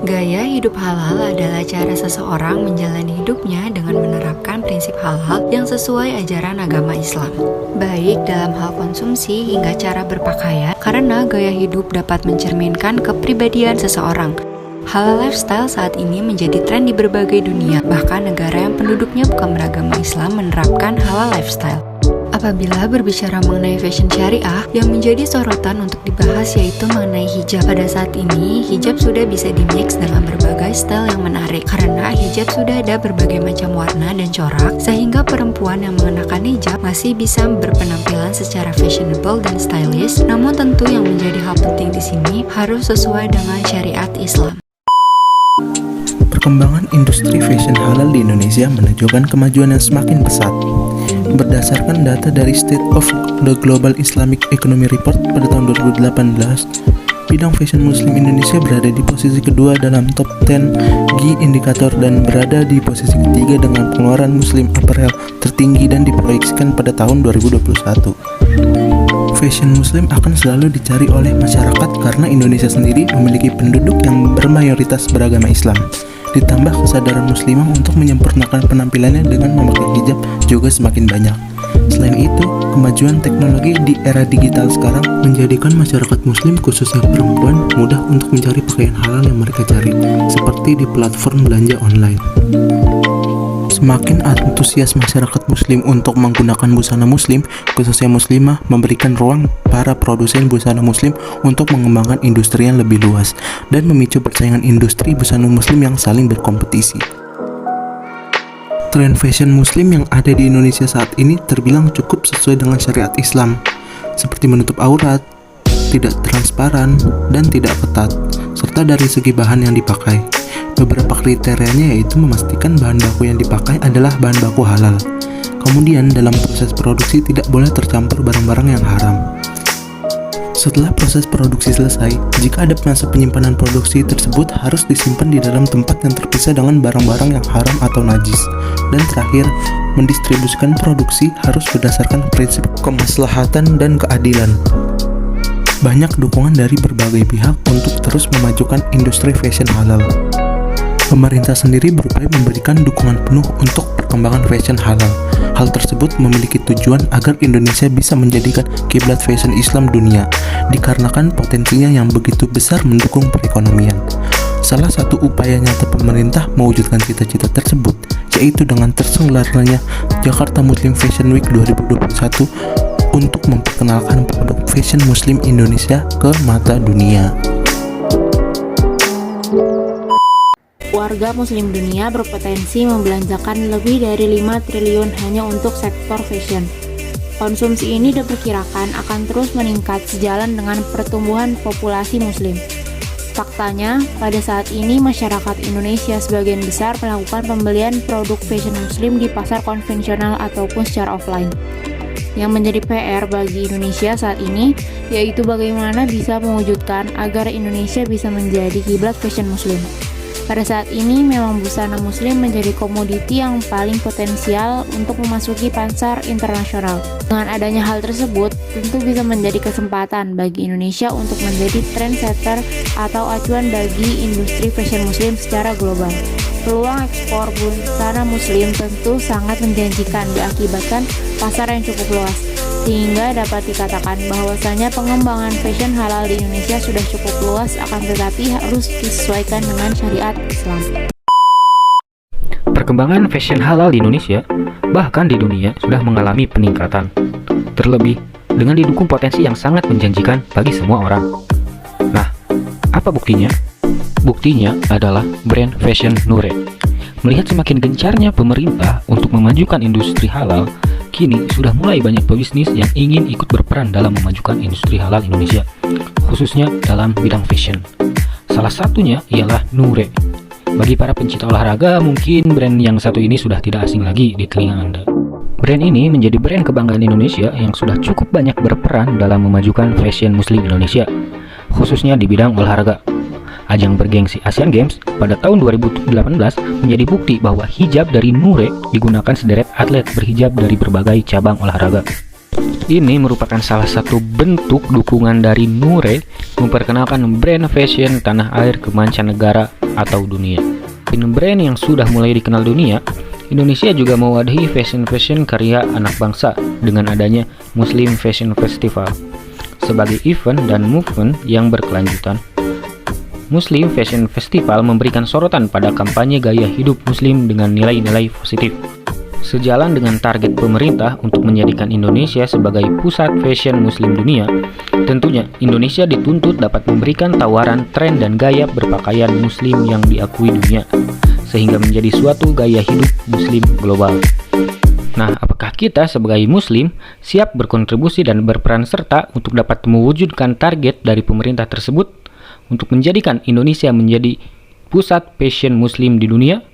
Gaya hidup halal adalah cara seseorang menjalani hidupnya dengan menerapkan prinsip halal yang sesuai ajaran agama Islam, baik dalam hal konsumsi hingga cara berpakaian, karena gaya hidup dapat mencerminkan kepribadian seseorang. Halal lifestyle saat ini menjadi tren di berbagai dunia, bahkan negara yang penduduknya bukan beragama Islam menerapkan halal lifestyle. Apabila berbicara mengenai fashion syariah, yang menjadi sorotan untuk dibahas yaitu mengenai hijab. Pada saat ini, hijab sudah bisa dimix dengan berbagai style yang menarik, karena hijab sudah ada berbagai macam warna dan corak, sehingga perempuan yang mengenakan hijab masih bisa berpenampilan secara fashionable dan stylish. Namun tentu yang menjadi hal penting di sini harus sesuai dengan syariat Islam. Perkembangan industri fashion halal di Indonesia menunjukkan kemajuan yang semakin pesat. Berdasarkan data dari State of the Global Islamic Economy Report pada tahun 2018, bidang fashion muslim Indonesia berada di posisi kedua dalam top 10 GI indikator dan berada di posisi ketiga dengan pengeluaran muslim apparel tertinggi dan diproyeksikan pada tahun 2021. Fashion muslim akan selalu dicari oleh masyarakat karena Indonesia sendiri memiliki penduduk yang bermayoritas beragama Islam. Ditambah kesadaran muslimah untuk menyempurnakan penampilannya dengan memakai hijab juga semakin banyak. Selain itu, kemajuan teknologi di era digital sekarang menjadikan masyarakat muslim khususnya perempuan mudah untuk mencari pakaian halal yang mereka cari, seperti di platform belanja online. Semakin antusias masyarakat muslim untuk menggunakan busana muslim, khususnya muslimah, memberikan ruang para produsen busana muslim untuk mengembangkan industri yang lebih luas dan memicu persaingan industri busana muslim yang saling berkompetisi. Tren fashion muslim yang ada di Indonesia saat ini terbilang cukup sesuai dengan syariat Islam, seperti menutup aurat, tidak transparan, dan tidak ketat, serta dari segi bahan yang dipakai. Beberapa kriterianya yaitu memastikan bahan baku yang dipakai adalah bahan baku halal. Kemudian dalam proses produksi tidak boleh tercampur barang-barang yang haram. Setelah proses produksi selesai, jika ada masa penyimpanan produksi tersebut harus disimpan di dalam tempat yang terpisah dengan barang-barang yang haram atau najis. Dan terakhir, mendistribusikan produksi harus berdasarkan prinsip kemaslahatan dan keadilan. Banyak dukungan dari berbagai pihak untuk terus memajukan industri fashion halal. Pemerintah sendiri berupaya memberikan dukungan penuh untuk perkembangan fashion halal. Hal tersebut memiliki tujuan agar Indonesia bisa menjadikan kiblat fashion Islam dunia, dikarenakan potensinya yang begitu besar mendukung perekonomian. Salah satu upaya nyata pemerintah mewujudkan cita-cita tersebut, yaitu dengan terselenggaranya Jakarta Muslim Fashion Week 2021 untuk memperkenalkan produk fashion muslim Indonesia ke mata dunia. Warga muslim dunia berpotensi membelanjakan lebih dari 5 triliun hanya untuk sektor fashion. Konsumsi ini diperkirakan akan terus meningkat sejalan dengan pertumbuhan populasi muslim. Faktanya, pada saat ini masyarakat Indonesia sebagian besar melakukan pembelian produk fashion muslim di pasar konvensional ataupun secara offline. Yang menjadi PR bagi Indonesia saat ini yaitu bagaimana bisa mewujudkan agar Indonesia bisa menjadi kiblat fashion muslim. Pada saat ini memang busana muslim menjadi komoditi yang paling potensial untuk memasuki pasar internasional. Dengan adanya hal tersebut, tentu bisa menjadi kesempatan bagi Indonesia untuk menjadi trendsetter atau acuan bagi industri fashion muslim secara global. Peluang ekspor busana muslim tentu sangat menjanjikan diakibatkan pasar yang cukup luas, sehingga dapat dikatakan bahwasanya pengembangan fashion halal di Indonesia sudah cukup luas, akan tetapi harus disesuaikan dengan syariat Islam. Perkembangan fashion halal di Indonesia, bahkan di dunia, sudah mengalami peningkatan. Terlebih, dengan didukung potensi yang sangat menjanjikan bagi semua orang. Nah, apa buktinya? Buktinya adalah brand fashion Nure. Melihat semakin gencarnya pemerintah untuk memajukan industri halal, kini sudah mulai banyak pebisnis yang ingin ikut berperan dalam memajukan industri halal Indonesia, khususnya dalam bidang fashion. Salah satunya ialah Nure. Bagi para pencinta olahraga, mungkin brand yang satu ini sudah tidak asing lagi di telinga Anda. Brand ini menjadi brand kebanggaan Indonesia yang sudah cukup banyak berperan dalam memajukan fashion muslim Indonesia, khususnya di bidang olahraga. Ajang bergengsi Asian Games pada tahun 2018 menjadi bukti bahwa hijab dari Nure digunakan sederet atlet berhijab dari berbagai cabang olahraga. ini merupakan salah satu bentuk dukungan dari Nure memperkenalkan brand fashion tanah air ke mancanegara atau dunia. Dengan brand yang sudah mulai dikenal dunia, Indonesia juga mewadahi fashion karya anak bangsa dengan adanya Muslim Fashion Festival sebagai event dan movement yang berkelanjutan. Muslim Fashion Festival memberikan sorotan pada kampanye gaya hidup Muslim dengan nilai-nilai positif. Sejalan dengan target pemerintah untuk menjadikan Indonesia sebagai pusat fashion Muslim dunia, tentunya Indonesia dituntut dapat memberikan tawaran tren dan gaya berpakaian Muslim yang diakui dunia, sehingga menjadi suatu gaya hidup Muslim global. Nah, apakah kita sebagai Muslim siap berkontribusi dan berperan serta untuk dapat mewujudkan target dari pemerintah tersebut untuk menjadikan Indonesia menjadi pusat fashion Muslim di dunia?